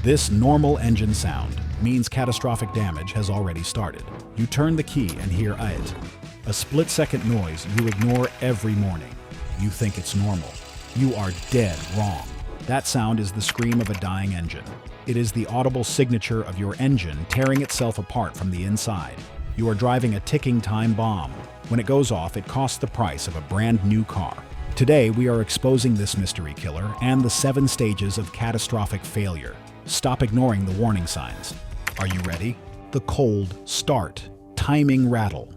This normal engine sound means catastrophic damage has already started. You turn the key and hear it. A split-second noise you ignore every morning. You think it's normal. You are dead wrong. That sound is the scream of a dying engine. It is the audible signature of your engine tearing itself apart from the inside. You are driving a ticking time bomb. When it goes off, it costs the price of a brand new car. Today, we are exposing this mystery killer and the 7 stages of catastrophic failure. Stop ignoring the warning signs. Are you ready? The cold start. Timing rattle.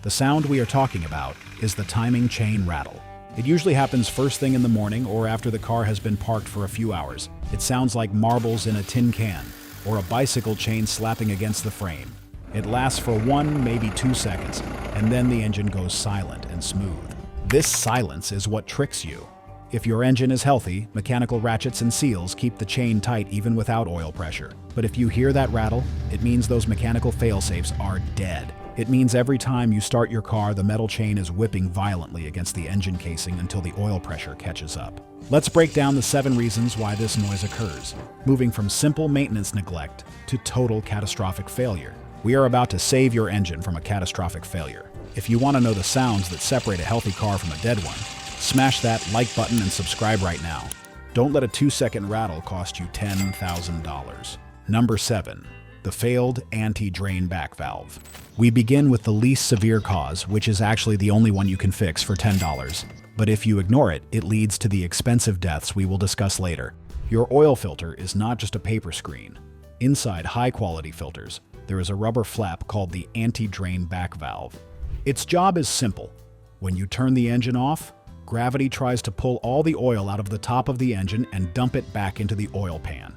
The sound we are talking about is the timing chain rattle. It usually happens first thing in the morning or after the car has been parked for a few hours. It sounds like marbles in a tin can or a bicycle chain slapping against the frame. It lasts for 1, maybe 2 seconds, and then the engine goes silent and smooth. This silence is what tricks you. If your engine is healthy, mechanical ratchets and seals keep the chain tight even without oil pressure. But if you hear that rattle, it means those mechanical fail-safes are dead. It means every time you start your car, the metal chain is whipping violently against the engine casing until the oil pressure catches up. Let's break down the 7 reasons why this noise occurs, moving from simple maintenance neglect to total catastrophic failure. We are about to save your engine from a catastrophic failure. If you want to know the sounds that separate a healthy car from a dead one, smash that like button and subscribe right now. Don't let a 2-second rattle cost you $10,000. Number 7. The failed anti-drain back valve. We begin with the least severe cause, which is actually the only one you can fix for $10. But if you ignore it, it leads to the expensive deaths we will discuss later. Your oil filter is not just a paper screen. Inside high-quality filters, there is a rubber flap called the anti-drain back valve. Its job is simple. When you turn the engine off, gravity tries to pull all the oil out of the top of the engine and dump it back into the oil pan.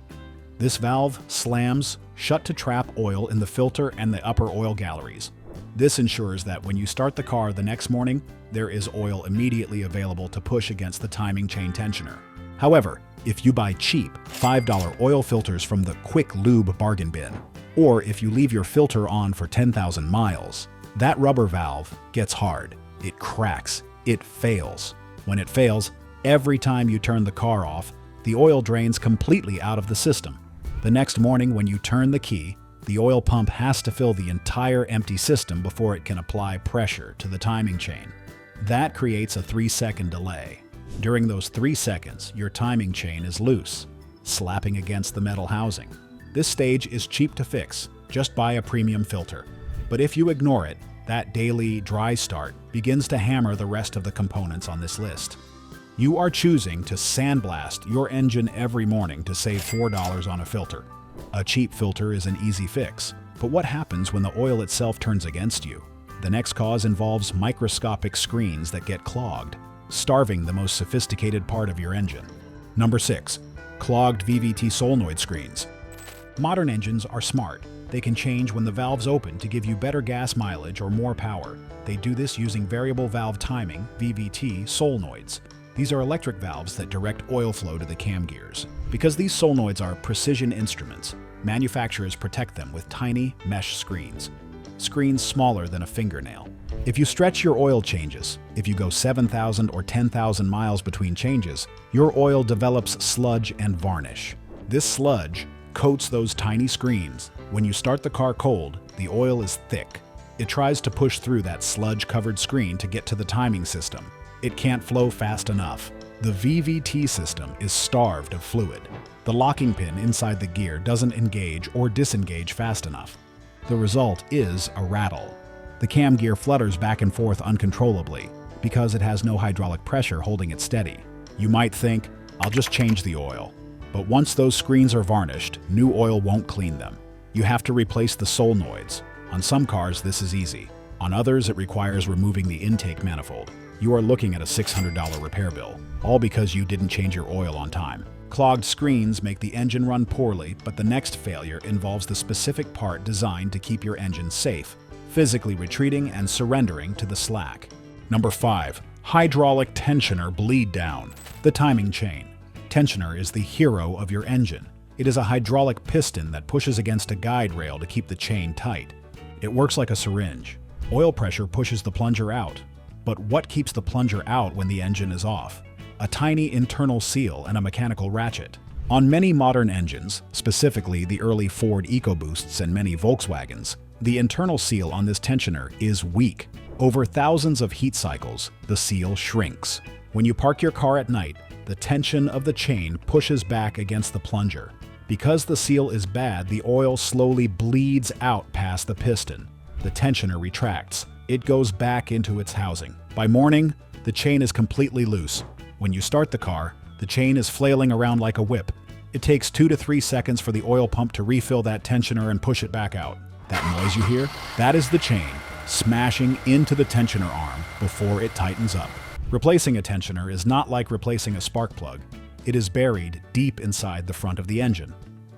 This valve slams shut to trap oil in the filter and the upper oil galleries. This ensures that when you start the car the next morning, there is oil immediately available to push against the timing chain tensioner. However, if you buy cheap $5 oil filters from the Quick Lube bargain bin, or if you leave your filter on for 10,000 miles, that rubber valve gets hard. It cracks. It fails. When it fails, every time you turn the car off, the oil drains completely out of the system. The next morning when you turn the key, the oil pump has to fill the entire empty system before it can apply pressure to the timing chain. That creates a 3-second delay. During those 3 seconds, your timing chain is loose, slapping against the metal housing. This stage is cheap to fix. Just buy a premium filter. But if you ignore it, that daily dry start begins to hammer the rest of the components on this list. You are choosing to sandblast your engine every morning to save $4 on a filter. A cheap filter is an easy fix, but what happens when the oil itself turns against you? The next cause involves microscopic screens that get clogged, starving the most sophisticated part of your engine. Number 6. Clogged VVT solenoid screens. Modern engines are smart. They can change when the valves open to give you better gas mileage or more power. They do this using variable valve timing, VVT, solenoids. These are electric valves that direct oil flow to the cam gears. Because these solenoids are precision instruments, manufacturers protect them with tiny mesh screens. Screens smaller than a fingernail. If you stretch your oil changes, if you go 7,000 or 10,000 miles between changes, your oil develops sludge and varnish. This sludge coats those tiny screens. When you start the car cold, the oil is thick. It tries to push through that sludge-covered screen to get to the timing system. It can't flow fast enough. The VVT system is starved of fluid. The locking pin inside the gear doesn't engage or disengage fast enough. The result is a rattle. The cam gear flutters back and forth uncontrollably because it has no hydraulic pressure holding it steady. You might think, I'll just change the oil. But once those screens are varnished, new oil won't clean them. You have to replace the solenoids. On some cars, this is easy. On others, it requires removing the intake manifold. You are looking at a $600 repair bill, all because you didn't change your oil on time. Clogged screens make the engine run poorly, but the next failure involves the specific part designed to keep your engine safe, physically retreating and surrendering to the slack. Number 5. Hydraulic tensioner bleed down. The timing chain. Tensioner is the hero of your engine. It is a hydraulic piston that pushes against a guide rail to keep the chain tight. It works like a syringe. Oil pressure pushes the plunger out. But what keeps the plunger out when the engine is off? A tiny internal seal and a mechanical ratchet. On many modern engines, specifically the early Ford EcoBoosts and many Volkswagens, the internal seal on this tensioner is weak. Over thousands of heat cycles, the seal shrinks. When you park your car at night, the tension of the chain pushes back against the plunger. Because the seal is bad, the oil slowly bleeds out past the piston. The tensioner retracts. It goes back into its housing. By morning, the chain is completely loose. When you start the car, the chain is flailing around like a whip. It takes 2 to 3 seconds for the oil pump to refill that tensioner and push it back out. That noise you hear? That is the chain smashing into the tensioner arm before it tightens up. Replacing a tensioner is not like replacing a spark plug. It is buried deep inside the front of the engine.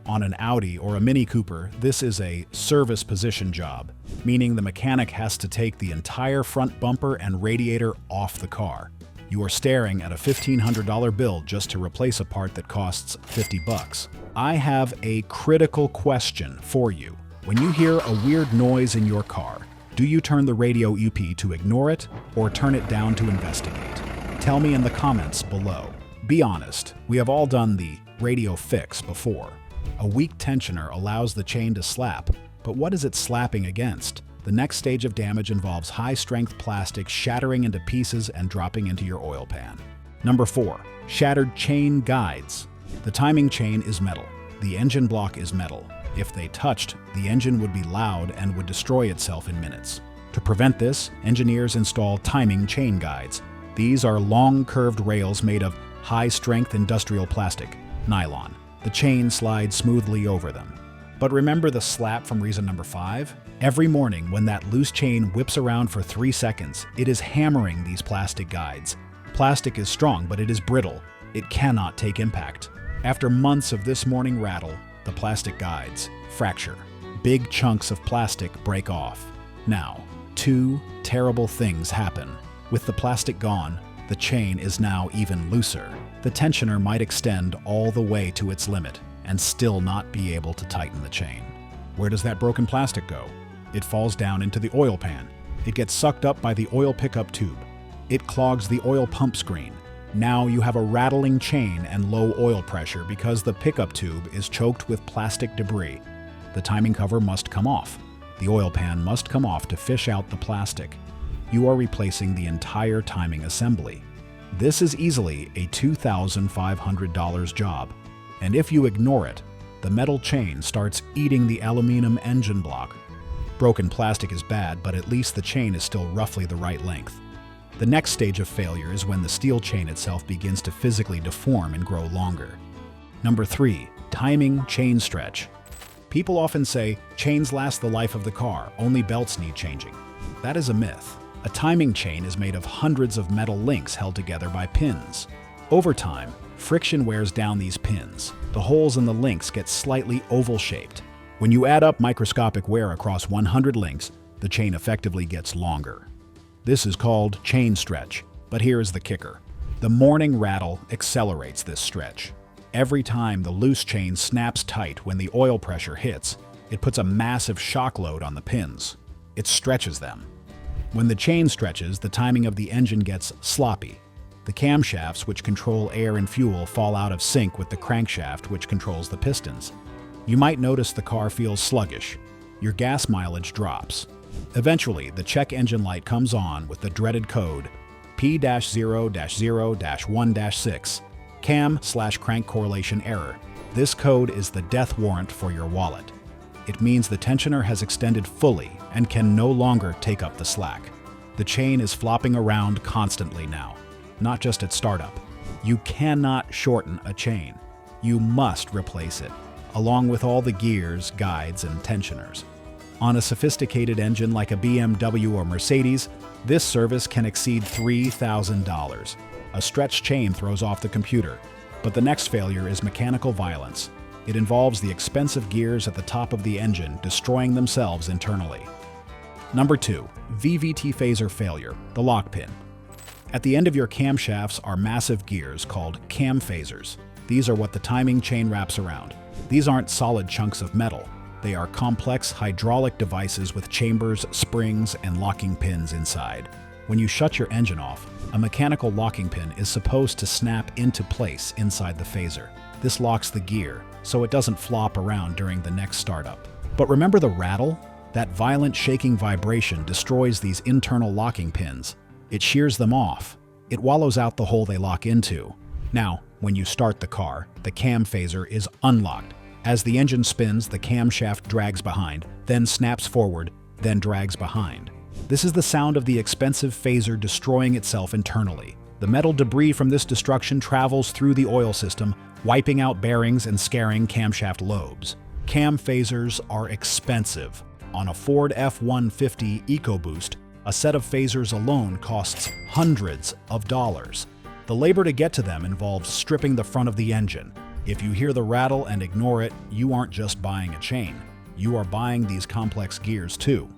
On an Audi or a Mini Cooper, this is a service position job, meaning the mechanic has to take the entire front bumper and radiator off the car. You are staring at a $1,500 bill just to replace a part that costs $50. I have a critical question for you. When you hear a weird noise in your car, do you turn the radio EP to ignore it or turn it down to investigate? Tell me in the comments below. Be honest, we have all done the radio fix before. A weak tensioner allows the chain to slap, but what is it slapping against? The next stage of damage involves high-strength plastic shattering into pieces and dropping into your oil pan. Number 4. Shattered chain guides. The timing chain is metal. The engine block is metal. If they touched, the engine would be loud and would destroy itself in minutes. To prevent this, engineers install timing chain guides. These are long curved rails made of high-strength industrial plastic, nylon. The chain slides smoothly over them. But remember the slap from reason number 5? Every morning when that loose chain whips around for 3 seconds, it is hammering these plastic guides. Plastic is strong, but it is brittle. It cannot take impact. After months of this morning rattle, the plastic guides fracture. Big chunks of plastic break off. Now, 2 terrible things happen. With the plastic gone, the chain is now even looser. The tensioner might extend all the way to its limit and still not be able to tighten the chain. Where does that broken plastic go? It falls down into the oil pan. It gets sucked up by the oil pickup tube. It clogs the oil pump screen. Now you have a rattling chain and low oil pressure because the pickup tube is choked with plastic debris. The timing cover must come off. The oil pan must come off to fish out the plastic. You are replacing the entire timing assembly. This is easily a $2,500 job. And if you ignore it, the metal chain starts eating the aluminum engine block. Broken plastic is bad, but at least the chain is still roughly the right length. The next stage of failure is when the steel chain itself begins to physically deform and grow longer. Number 3. Timing chain stretch. People often say, chains last the life of the car, only belts need changing. That is a myth. A timing chain is made of hundreds of metal links held together by pins. Over time, friction wears down these pins. The holes in the links get slightly oval-shaped. When you add up microscopic wear across 100 links, the chain effectively gets longer. This is called chain stretch, but here is the kicker. The morning rattle accelerates this stretch. Every time the loose chain snaps tight when the oil pressure hits, it puts a massive shock load on the pins. It stretches them. When the chain stretches, the timing of the engine gets sloppy. The camshafts, which control air and fuel, fall out of sync with the crankshaft, which controls the pistons. You might notice the car feels sluggish. Your gas mileage drops. Eventually, the check engine light comes on with the dreaded code P-0-0-1-6, cam/crank correlation error. This code is the death warrant for your wallet. It means the tensioner has extended fully and can no longer take up the slack. The chain is flopping around constantly now, not just at startup. You cannot shorten a chain. You must replace it, along with all the gears, guides, and tensioners. On a sophisticated engine like a BMW or Mercedes, this service can exceed $3,000. A stretched chain throws off the computer, but the next failure is mechanical violence. It involves the expensive gears at the top of the engine destroying themselves internally. Number 2. VVT phaser failure, the lock pin. At the end of your camshafts are massive gears called cam phasers. These are what the timing chain wraps around. These aren't solid chunks of metal. They are complex hydraulic devices with chambers, springs, and locking pins inside. When you shut your engine off, a mechanical locking pin is supposed to snap into place inside the phaser. This locks the gear, so it doesn't flop around during the next startup. But remember the rattle? That violent shaking vibration destroys these internal locking pins. It shears them off. It wallows out the hole they lock into. Now, when you start the car, the cam phaser is unlocked. As the engine spins, the camshaft drags behind, then snaps forward, then drags behind. This is the sound of the expensive phaser destroying itself internally. The metal debris from this destruction travels through the oil system, wiping out bearings and scarring camshaft lobes. Cam phasers are expensive. On a Ford F-150 EcoBoost, a set of phasers alone costs hundreds of dollars. The labor to get to them involves stripping the front of the engine. If you hear the rattle and ignore it, you aren't just buying a chain. You are buying these complex gears too.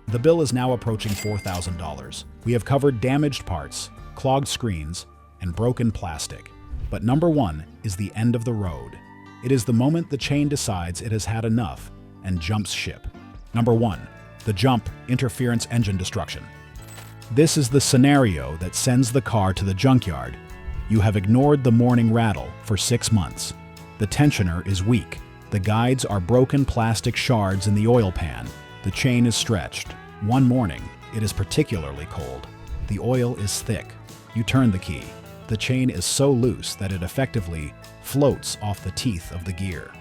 The bill is now approaching $4,000. We have covered damaged parts, clogged screens, and broken plastic. But number one is the end of the road. It is the moment the chain decides it has had enough and jumps ship. Number one, the jump, interference, engine destruction. This is the scenario that sends the car to the junkyard. You have ignored the morning rattle for 6 months. The tensioner is weak. The guides are broken plastic shards in the oil pan. The chain is stretched. One morning, it is particularly cold. The oil is thick. You turn the key. The chain is so loose that it effectively floats off the teeth of the gear.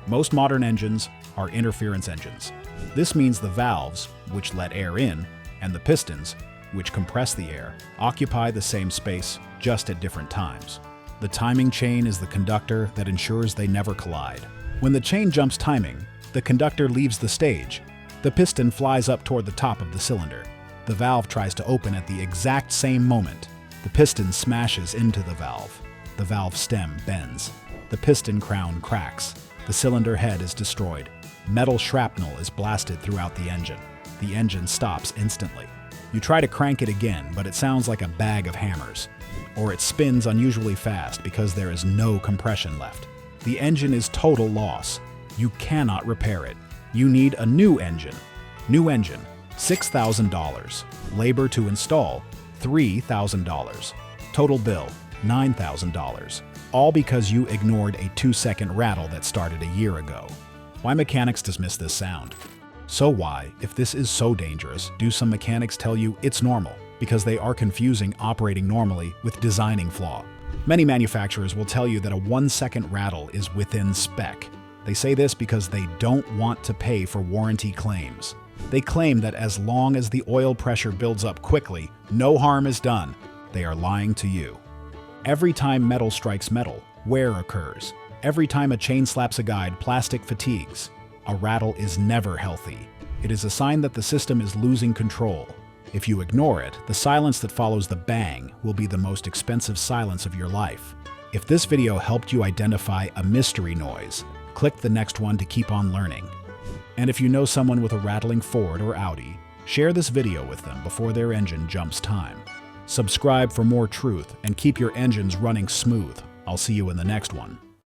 Most modern engines are interference engines. This means the valves, which let air in, and the pistons, which compress the air, occupy the same space, just at different times. The timing chain is the conductor that ensures they never collide. When the chain jumps timing, the conductor leaves the stage. The piston flies up toward the top of the cylinder. The valve tries to open at the exact same moment. The piston smashes into the valve. The valve stem bends. The piston crown cracks. The cylinder head is destroyed. Metal shrapnel is blasted throughout the engine. The engine stops instantly. You try to crank it again, but it sounds like a bag of hammers. Or it spins unusually fast because there is no compression left. The engine is total loss. You cannot repair it. You need a new engine. New engine, $6,000. Labor to install, $3,000. Total bill, $9,000. All because you ignored a 2-second rattle that started a year ago. Why mechanics dismiss this sound? So why, if this is so dangerous, do some mechanics tell you it's normal? Because they are confusing operating normally with designing flaw. Many manufacturers will tell you that a 1-second rattle is within spec. They say this because they don't want to pay for warranty claims. They claim that as long as the oil pressure builds up quickly, no harm is done. They are lying to you. Every time metal strikes metal, wear occurs. Every time a chain slaps a guide, plastic fatigues. A rattle is never healthy. It is a sign that the system is losing control. If you ignore it, the silence that follows the bang will be the most expensive silence of your life. If this video helped you identify a mystery noise, click the next one to keep on learning. And if you know someone with a rattling Ford or Audi, share this video with them before their engine jumps time. Subscribe for more truth and keep your engines running smooth. I'll see you in the next one.